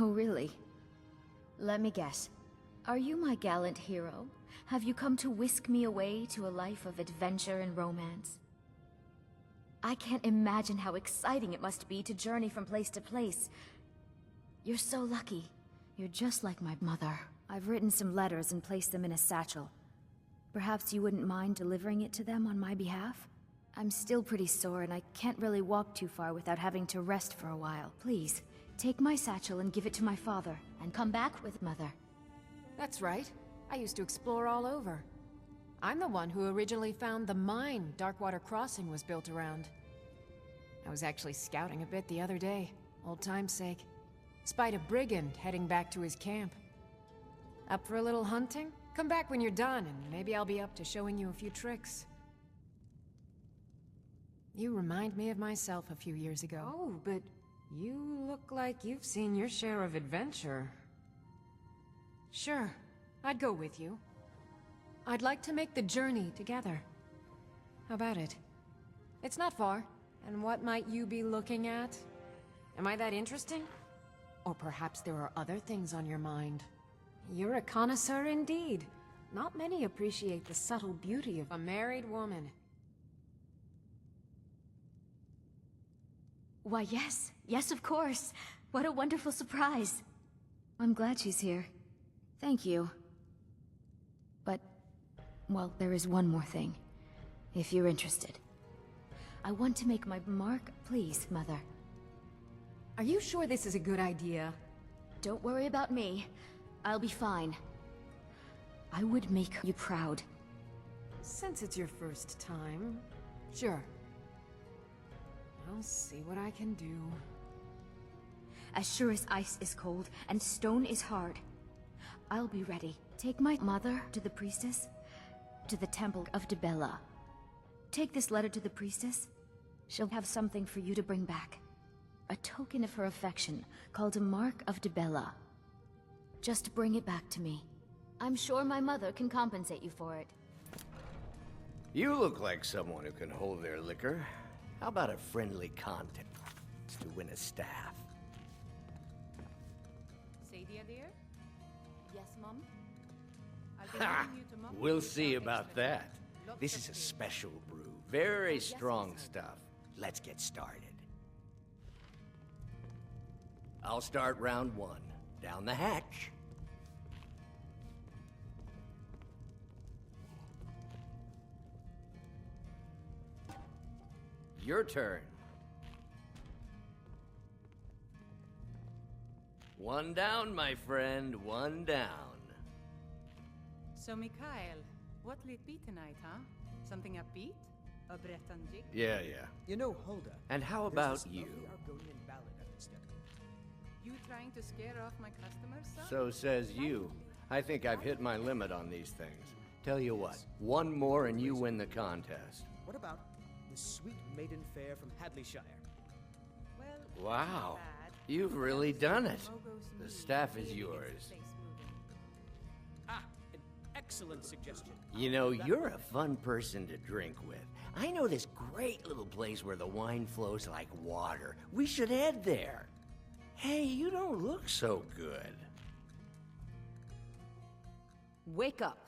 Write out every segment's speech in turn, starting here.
Oh, really? Let me guess. Are you my gallant hero? Have you come to whisk me away to a life of adventure and romance? I can't imagine how exciting it must be to journey from place to place. You're so lucky. You're just like my mother. I've written some letters and placed them in a satchel. Perhaps you wouldn't mind delivering it to them on my behalf? I'm still pretty sore and I can't really walk too far without having to rest for a while. Please, take my satchel and give it to my father, and come back with Mother. That's right. I used to explore all over. I'm the one who originally found the mine Darkwater Crossing was built around. I was actually scouting a bit the other day, old time's sake. Spied a brigand heading back to his camp. Up for a little hunting? Come back when you're done, and maybe I'll be up to showing you a few tricks. You remind me of myself a few years ago. Oh, but you look like you've seen your share of adventure. Sure, I'd go with you. I'd like to make the journey together. How about it? It's not far, and what might you be looking at? Am I that interesting? Or perhaps there are other things on your mind. You're a connoisseur indeed. Not many appreciate the subtle beauty of a married woman. Why, yes. Yes, of course. What a wonderful surprise. I'm glad she's here. Thank you. But, well, there is one more thing. If you're interested. I want to make my mark. Please, Mother. Are you sure this is a good idea? Don't worry about me. I'll be fine. I would make you proud. Since it's your first time, sure. I'll see what I can do. As sure as ice is cold and stone is hard, I'll be ready. Take my mother to the priestess, to the temple of Dibella. Take this letter to the priestess. She'll have something for you to bring back. A token of her affection, called a Mark of Dibella. Just bring it back to me. I'm sure my mother can compensate you for it. You look like someone who can hold their liquor. How about a friendly contest to win a staff? Sadia, dear? Yes, Mom? Ha! We'll see about that. This is a special brew. Very strong stuff. Let's get started. I'll start round one. Down the hatch. Your turn. One down, my friend. One down. So, Mikhail, what'll it be tonight, huh? Something upbeat? A Breton jig? Yeah. You know, Hulda. And how about you? You trying to scare off my customers, son? So says you. I think I've hit my limit on these things. Tell you what, one more and you win the contest. What about the sweet maiden fair from Hadleyshire? Well, Wow, not bad. you've really done it. Mogo's The need staff is really gets the yours. place moving. Ah, an excellent suggestion. You know, you're a fun person to drink with. I know this great little place where the wine flows like water. We should head there. Hey, you don't look so good. Wake up.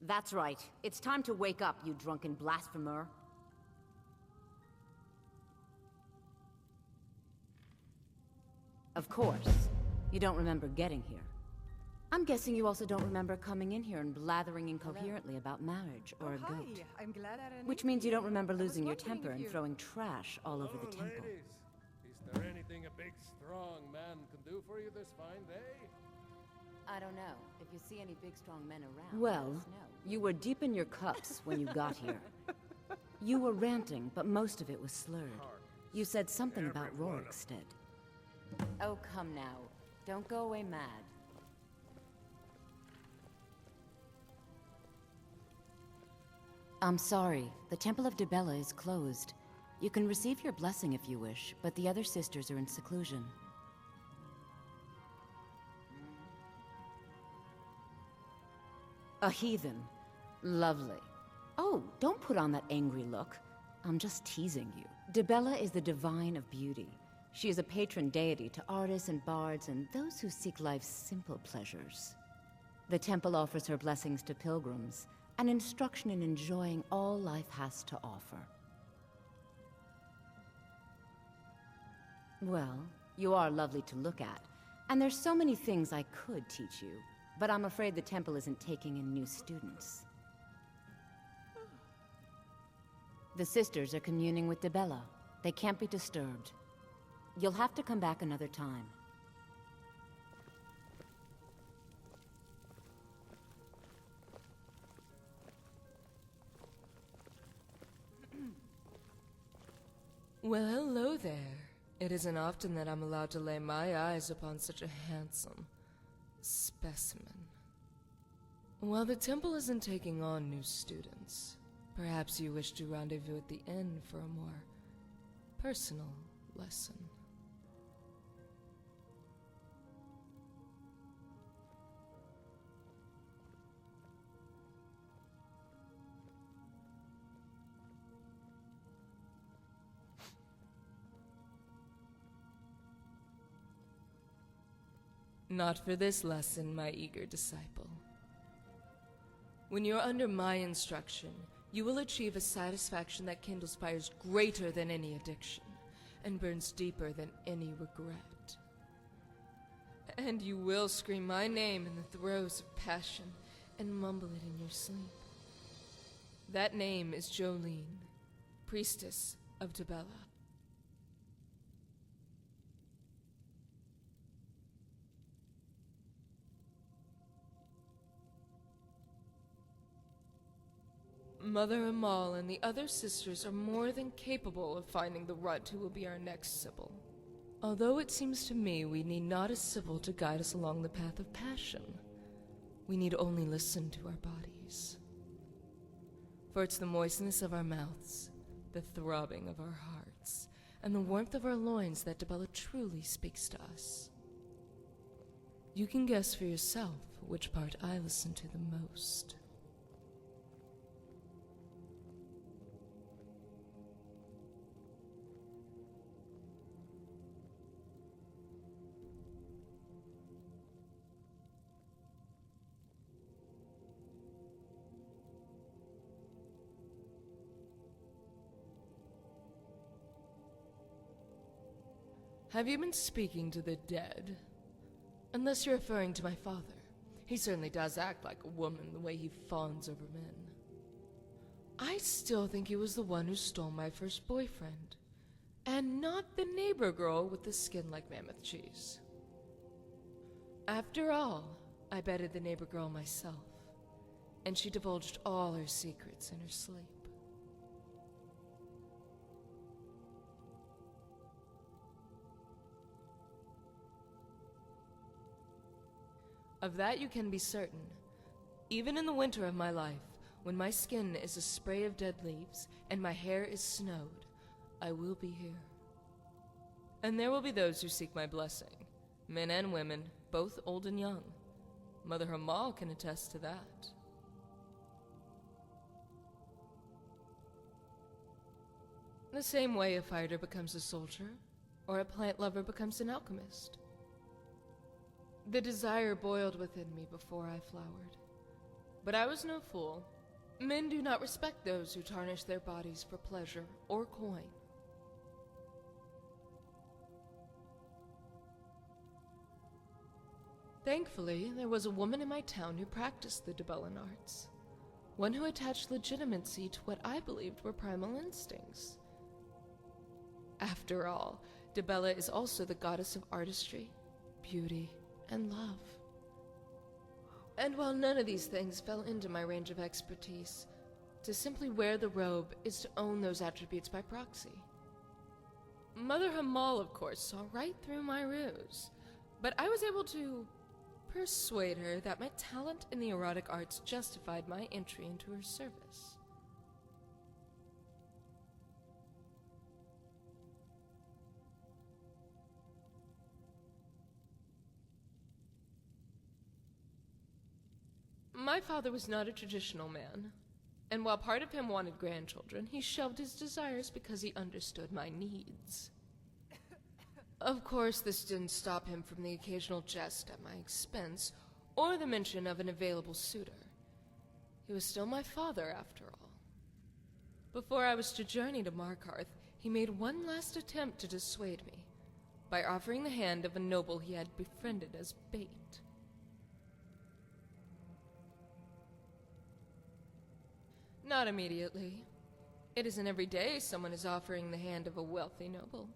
That's right. It's time to wake up, you drunken blasphemer. Of course. You don't remember getting here. I'm guessing you also don't remember coming in here and blathering incoherently about marriage or a Hi, goat. I'm glad I ran Which into means you don't remember I was losing your wondering temper if and you- throwing trash all over the temple. Ladies, is there anything a big, strong man can do for you this fine day? I don't know. If you see any big, strong men around, well, you were deep in your cups when you got here. You were ranting, but most of it was slurred. You said something about Every one of Rorikstead. Oh, come now. Don't go away mad. I'm sorry. The Temple of Dibella is closed. You can receive your blessing if you wish, but the other sisters are in seclusion. A heathen. Lovely. Oh, don't put on that angry look. I'm just teasing you. Dibella is the divine of beauty. She is a patron deity to artists and bards and those who seek life's simple pleasures. The temple offers her blessings to pilgrims and instruction in enjoying all life has to offer. Well, you are lovely to look at, and there's so many things I could teach you, but I'm afraid the temple isn't taking in new students. The sisters are communing with Dibella. They can't be disturbed. You'll have to come back another time. Well, hello there. It isn't often that I'm allowed to lay my eyes upon such a handsome specimen. While the temple isn't taking on new students, perhaps you wish to rendezvous at the inn for a more personal lesson. Not for this lesson, my eager disciple. When you're under my instruction, you will achieve a satisfaction that kindles fires greater than any addiction, and burns deeper than any regret. And you will scream my name in the throes of passion, and mumble it in your sleep. That name is Jolene, priestess of Dibella. Mother Amal and the other sisters are more than capable of finding the runt who will be our next Sybil. Although it seems to me we need not a Sybil to guide us along the path of passion. We need only listen to our bodies. For it's the moistness of our mouths, the throbbing of our hearts, and the warmth of our loins that Dibella truly speaks to us. You can guess for yourself which part I listen to the most. Have you been speaking to the dead? Unless you're referring to my father. He certainly does act like a woman the way he fawns over men. I still think he was the one who stole my first boyfriend. And not the neighbor girl with the skin like mammoth cheese. After all, I bedded the neighbor girl myself. And she divulged all her secrets in her sleep. Of that you can be certain. Even in the winter of my life, when my skin is a spray of dead leaves and my hair is snowed, I will be here. And there will be those who seek my blessing, men and women, both old and young. Mother Hamal can attest to that. The same way a fighter becomes a soldier, or a plant lover becomes an alchemist. The desire boiled within me before I flowered. But I was no fool. Men do not respect those who tarnish their bodies for pleasure or coin. Thankfully, there was a woman in my town who practiced the Dibellan arts. One who attached legitimacy to what I believed were primal instincts. After all, Dibella is also the goddess of artistry, beauty, and love. And while none of these things fell into my range of expertise, to simply wear the robe is to own those attributes by proxy. Mother Hamal, of course, saw right through my ruse, but I was able to persuade her that my talent in the erotic arts justified my entry into her service. My father was not a traditional man, and while part of him wanted grandchildren, he shelved his desires because he understood my needs. Of course, this didn't stop him from the occasional jest at my expense, or the mention of an available suitor. He was still my father, after all. Before I was to journey to Markarth, he made one last attempt to dissuade me, by offering the hand of a noble he had befriended as bait. Not immediately. It isn't every day someone is offering the hand of a wealthy noble.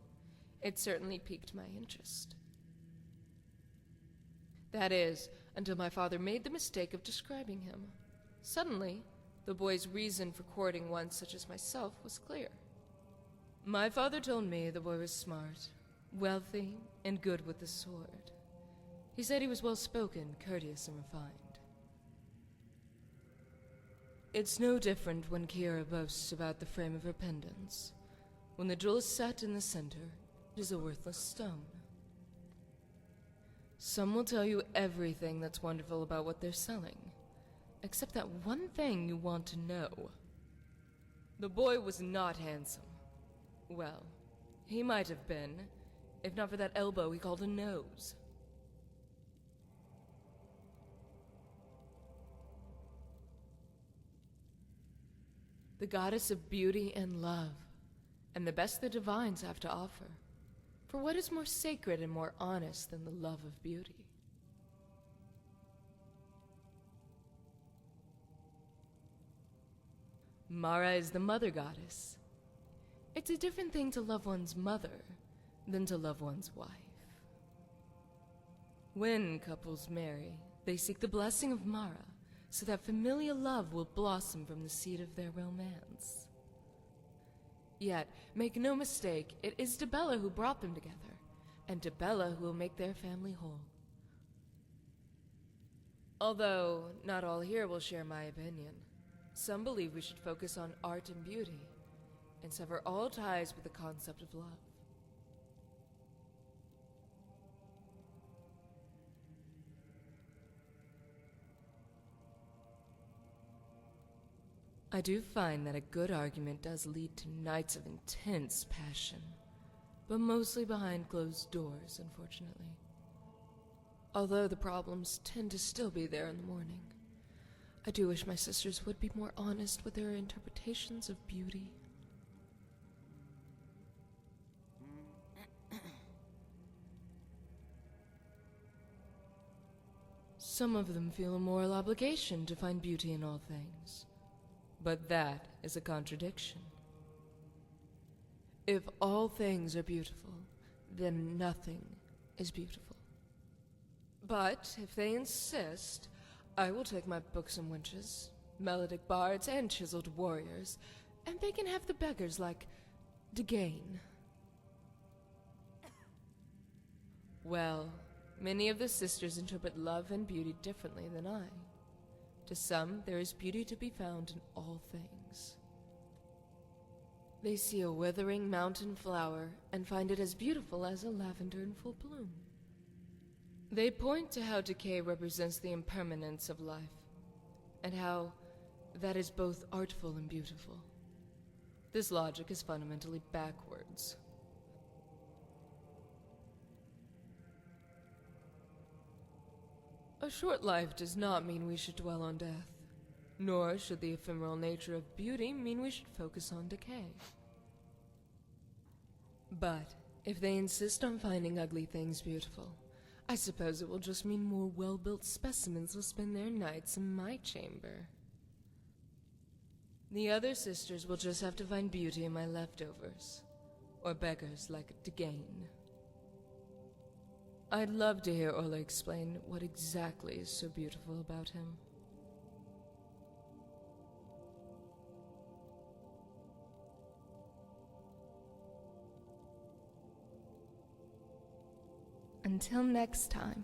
It certainly piqued my interest. That is, until my father made the mistake of describing him. Suddenly, the boy's reason for courting one such as myself was clear. My father told me the boy was smart, wealthy, and good with the sword. He said he was well-spoken, courteous, and refined. It's no different when Kiera boasts about the frame of her pendants. When the jewel is set in the center, it is a worthless stone. Some will tell you everything that's wonderful about what they're selling, except that one thing you want to know. The boy was not handsome. Well, he might have been, if not for that elbow he called a nose. The goddess of beauty and love, and the best the divines have to offer. For what is more sacred and more honest than the love of beauty? Mara is the mother goddess. It's a different thing to love one's mother than to love one's wife. When couples marry, they seek the blessing of Mara, so that familial love will blossom from the seed of their romance. Yet, make no mistake, it is Dibella who brought them together, and Dibella who will make their family whole. Although, not all here will share my opinion. Some believe we should focus on art and beauty, and sever all ties with the concept of love. I do find that a good argument does lead to nights of intense passion, but mostly behind closed doors, unfortunately. Although the problems tend to still be there in the morning. I do wish my sisters would be more honest with their interpretations of beauty. Some of them feel a moral obligation to find beauty in all things. But that is a contradiction. If all things are beautiful, then nothing is beautiful. But if they insist, I will take my buxom wenches, melodic bards, and chiseled warriors, and they can have the beggars like Degain. Well, many of the sisters interpret love and beauty differently than I. To some, there is beauty to be found in all things. They see a withering mountain flower and find it as beautiful as a lavender in full bloom. They point to how decay represents the impermanence of life, and how that is both artful and beautiful. This logic is fundamentally backwards. A short life does not mean we should dwell on death, nor should the ephemeral nature of beauty mean we should focus on decay. But if they insist on finding ugly things beautiful, I suppose it will just mean more well-built specimens will spend their nights in my chamber. The other sisters will just have to find beauty in my leftovers, or beggars like Degain. I'd love to hear Ola explain what exactly is so beautiful about him. Until next time.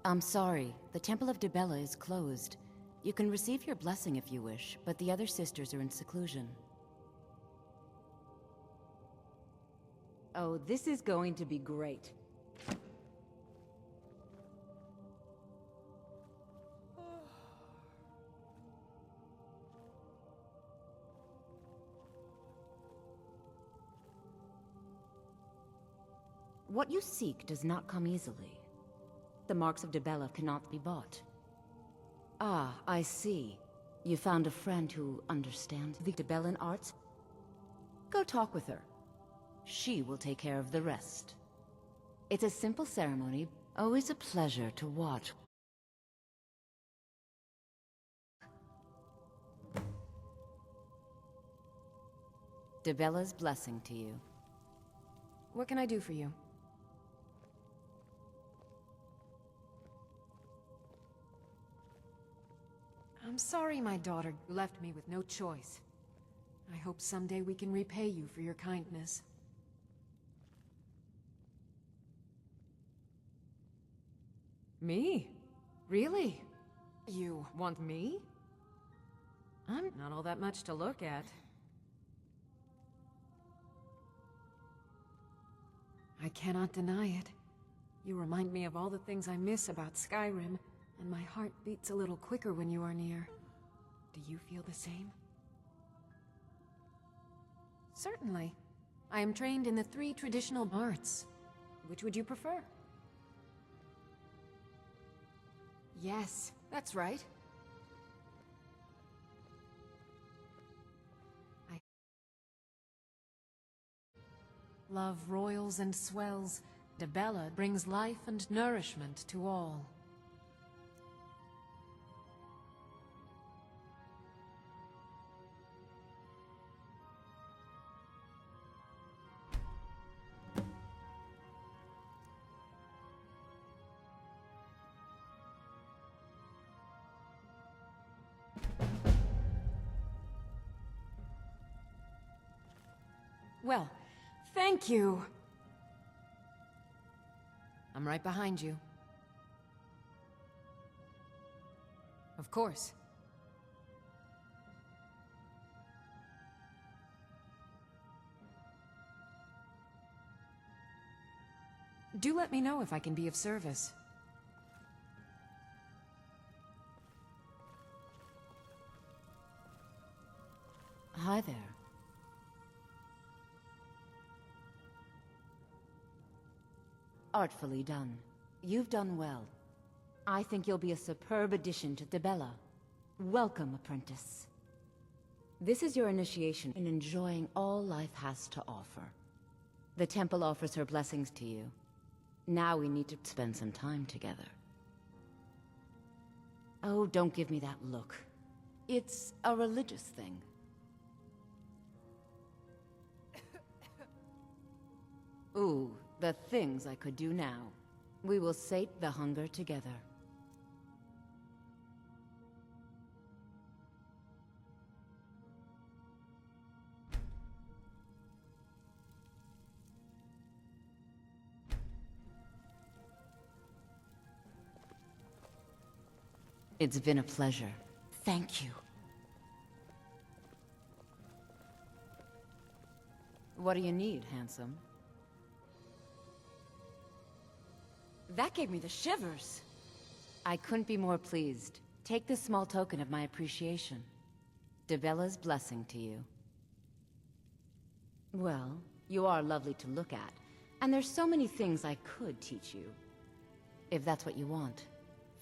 I'm sorry. The Temple of Dibella is closed. You can receive your blessing if you wish, but the other sisters are in seclusion. Oh, this is going to be great. What you seek does not come easily. The marks of Dibella cannot be bought. Ah, I see. You found a friend who understands the Dibellan arts? Go talk with her. She will take care of the rest. It's a simple ceremony, always a pleasure to watch. Dibella's blessing to you. What can I do for you? I'm sorry my daughter left me with no choice. I hope someday we can repay you for your kindness. Me? Really? You want me? I'm not all that much to look at. I cannot deny it. You remind me of all the things I miss about Skyrim, and my heart beats a little quicker when you are near. Do you feel the same? Certainly. I am trained in the 3 traditional arts. Which would you prefer? Yes, that's right. I love royals and swells. Dibella brings life and nourishment to all. Well, thank you! I'm right behind you. Of course. Do let me know if I can be of service. Hi there. Artfully done. You've done well. I think you'll be a superb addition to Dibella. Welcome, apprentice. This is your initiation in enjoying all life has to offer. The temple offers her blessings to you. Now we need to spend some time together. Oh, don't give me that look. It's a religious thing. Ooh, the things I could do now. We will sate the hunger together. It's been a pleasure. Thank you. What do you need, handsome? That gave me the shivers. I couldn't be more pleased. Take this small token of my appreciation. Dibella's blessing to you. Well, you are lovely to look at, and there's so many things I could teach you. If that's what you want.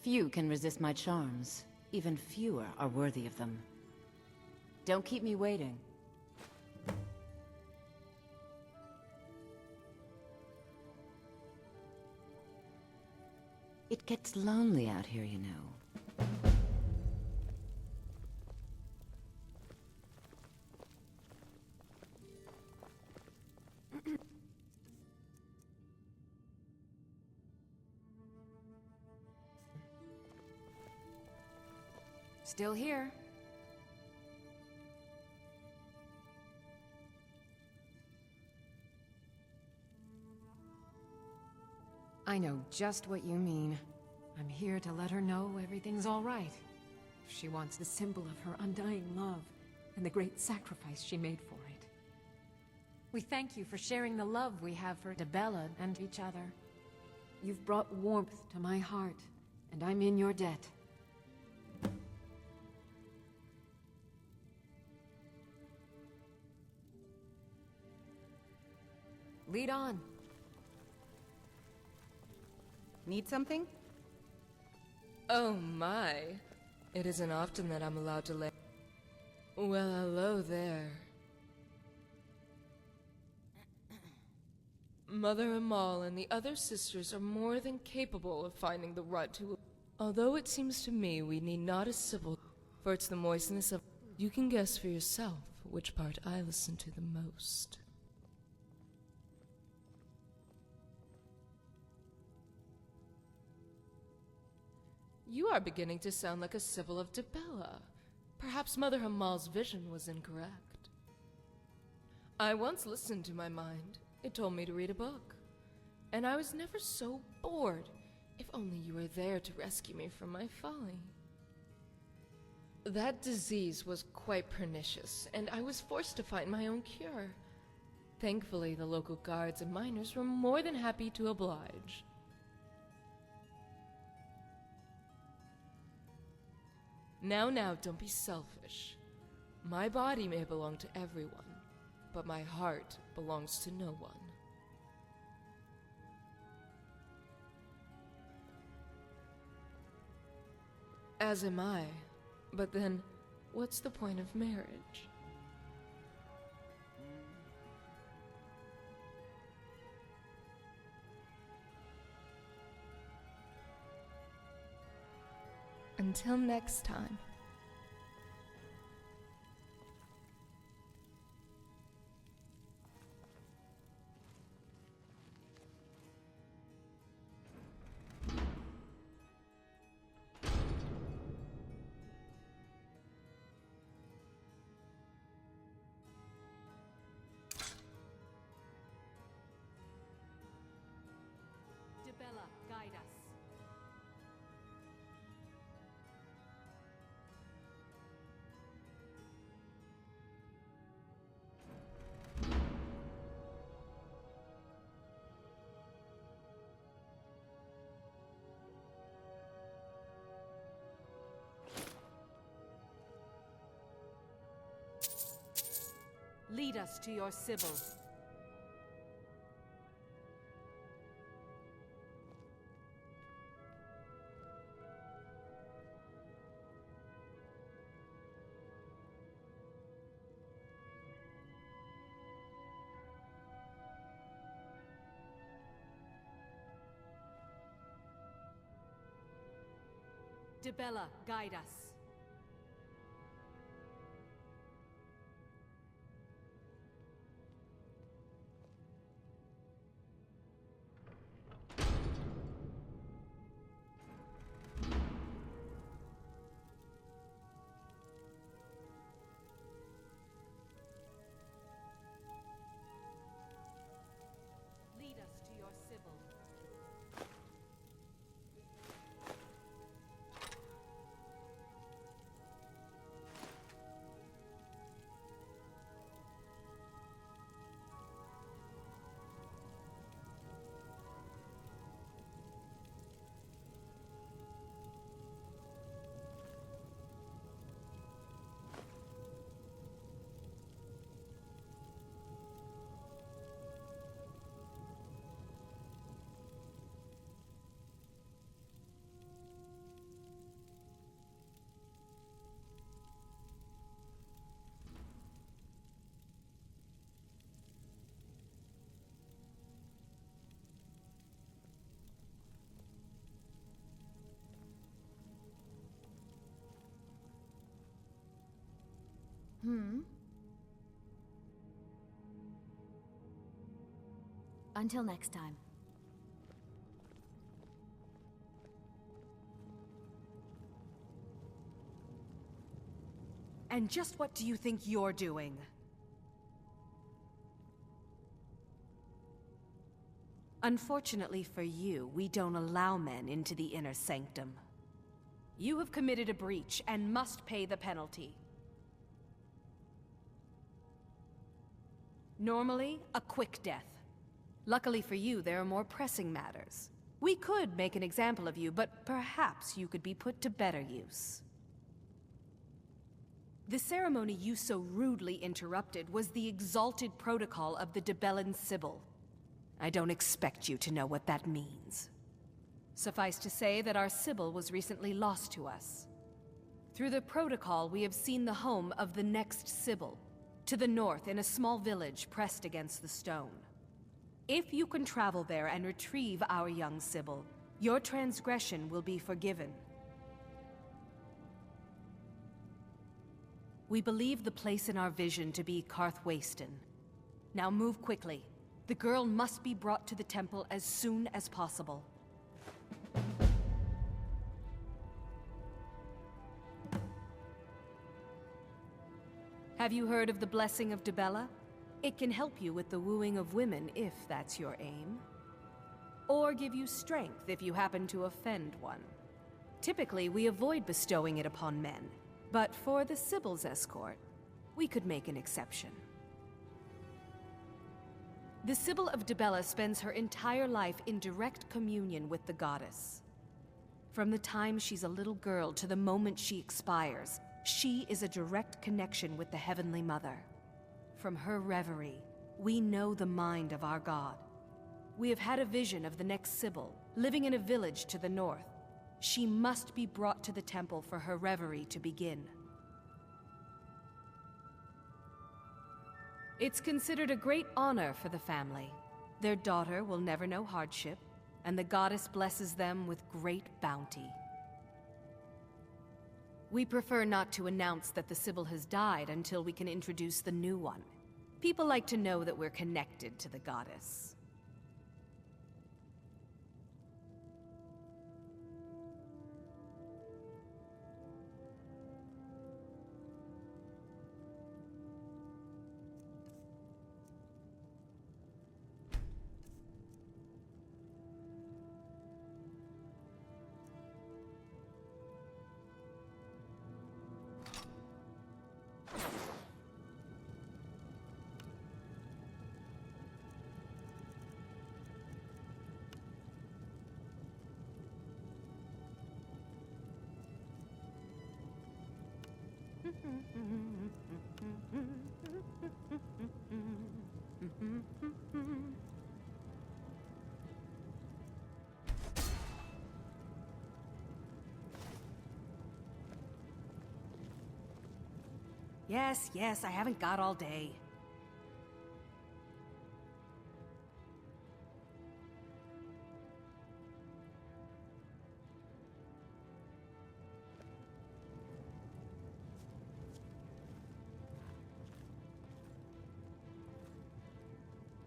Few can resist my charms. Even fewer are worthy of them. Don't keep me waiting. It gets lonely out here, you know. Still here. I know just what you mean. I'm here to let her know everything's all right. She wants the symbol of her undying love and the great sacrifice she made for it. We thank you for sharing the love we have for Debella and each other. You've brought warmth to my heart, and I'm in your debt. Lead on. Need something? Oh my. It isn't often that I'm allowed to lay. Well, hello there. Mother Amal and the other sisters are more than capable of finding the rut to... Although it seems to me we need not a Sybil, for it's the moistness of... You can guess for yourself which part I listen to the most. You are beginning to sound like a Sybil of Debella. Perhaps Mother Amal's vision was incorrect. I once listened to my mind. It told me to read a book. And I was never so bored. If only you were there to rescue me from my folly. That disease was quite pernicious, and I was forced to find my own cure. Thankfully, the local guards and miners were more than happy to oblige. Now, don't be selfish. My body may belong to everyone, but my heart belongs to no one. As am I. But then, what's the point of marriage? Until next time. Debella, guide us. Lead us to your Sybil. Debella, guide us. Lead us to your Sybil. Until next time. And just what do you think you're doing? Unfortunately for you, we don't allow men into the inner sanctum. You have committed a breach and must pay the penalty. Normally, a quick death. Luckily for you, there are more pressing matters. We could make an example of you, but perhaps you could be put to better use. The ceremony you so rudely interrupted was the exalted protocol of the Dibellan Sybil. I don't expect you to know what that means. Suffice to say that our Sybil was recently lost to us. Through the protocol, we have seen the home of the next Sybil, to the north in a small village pressed against the stone. If you can travel there and retrieve our young Sybil, your transgression will be forgiven. We believe the place in our vision to be Karthwasten. Now move quickly. The girl must be brought to the temple as soon as possible. Have you heard of the Blessing of Dibella? It can help you with the wooing of women if that's your aim. Or give you strength if you happen to offend one. Typically, we avoid bestowing it upon men, but for the Sybil's escort, we could make an exception. The Sybil of Dibella spends her entire life in direct communion with the goddess. From the time she's a little girl to the moment she expires, she is a direct connection with the Heavenly Mother. From her reverie, we know the mind of our God. We have had a vision of the next Sybil, living in a village to the north. She must be brought to the temple for her reverie to begin. It's considered a great honor for the family. Their daughter will never know hardship, and the goddess blesses them with great bounty. We prefer not to announce that the Sybil has died until we can introduce the new one. People like to know that we're connected to the goddess. Yes, I haven't got all day.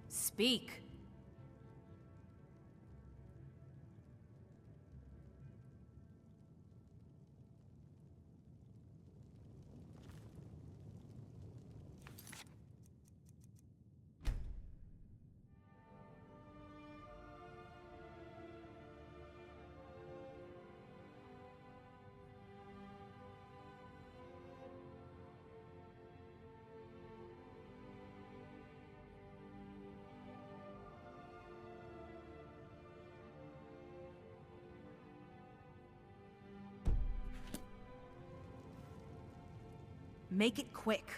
Speak. Make it quick.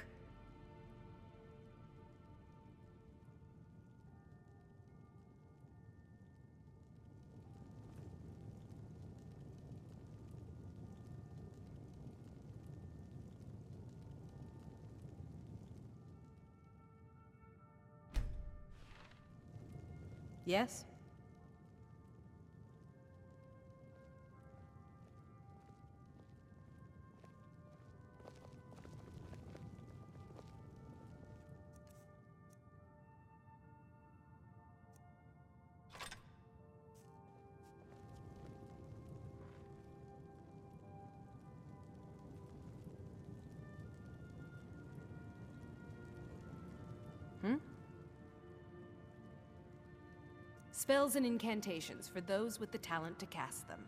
Yes? Spells and incantations for those with the talent to cast them.